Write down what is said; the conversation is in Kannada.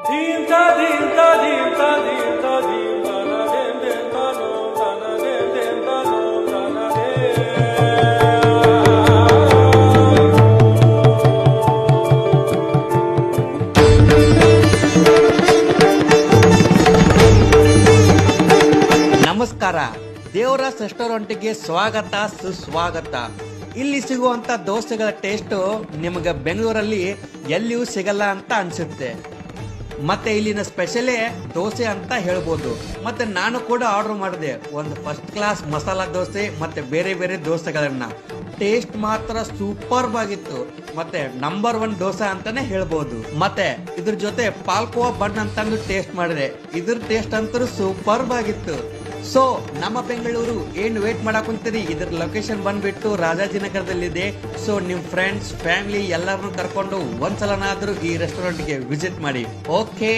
ನಮಸ್ಕಾರ. ದೇವರಾಜ್ ರೆಸ್ಟೋರೆಂಟ್ಗೆ ಸ್ವಾಗತ ಸುಸ್ವಾಗತ. ಇಲ್ಲಿ ಸಿಗುವಂತ ದೋಸೆಗಳ ಟೇಸ್ಟ್ ನಿಮಗೆ ಬೆಂಗಳೂರಲ್ಲಿ ಎಲ್ಲಿಯೂ ಸಿಗಲ್ಲ ಅಂತ ಅನ್ಸುತ್ತೆ. ಮತ್ತೆ ಇಲ್ಲಿನ ಸ್ಪೆಷಲೇ ದೋಸೆ ಅಂತ ಹೇಳ್ಬೋದು. ಮತ್ತೆ ನಾನು ಕೂಡ ಆರ್ಡರ್ ಮಾಡಿದೆ ಒಂದು ಫಸ್ಟ್ ಕ್ಲಾಸ್ ಮಸಾಲಾ ದೋಸೆ ಮತ್ತೆ ಬೇರೆ ಬೇರೆ ದೋಸೆಗಳನ್ನ. ಟೇಸ್ಟ್ ಮಾತ್ರ ಸೂಪರ್ ಆಗಿತ್ತು. ಮತ್ತೆ ನಂಬರ್ 1 ದೋಸೆ ಅಂತಾನೆ ಹೇಳ್ಬೋದು. ಮತ್ತೆ ಇದ್ರ ಜೊತೆ ಪಾಲ್ಕೋವಾ ಬನ್ ಅಂತಂದು ಟೇಸ್ಟ್ ಮಾಡಿದೆ. ಇದ್ರ ಟೇಸ್ಟ್ ಅಂತೂ ಸೂಪರ್ ಆಗಿತ್ತು. ಸೊ ನಮ್ಮ ಬೆಂಗಳೂರು ಏನು ವೇಟ್ ಮಾಡಾಕುಂತೀರಿ, ಇದ್ರ ಲೊಕೇಶನ್ ಬಂದ್ಬಿಟ್ಟು ರಾಜಾಜಿನಗರದಲ್ಲಿದೆ. ಸೊ ನಿಮ್ ಫ್ರೆಂಡ್ಸ್ ಫ್ಯಾಮಿಲಿ ಎಲ್ಲರನ್ನು ಕರ್ಕೊಂಡು ಒಂದ್ಸಲನಾದ್ರೂ ಈ ರೆಸ್ಟೋರೆಂಟ್ಗೆ ವಿಸಿಟ್ ಮಾಡಿ. ಓಕೆ.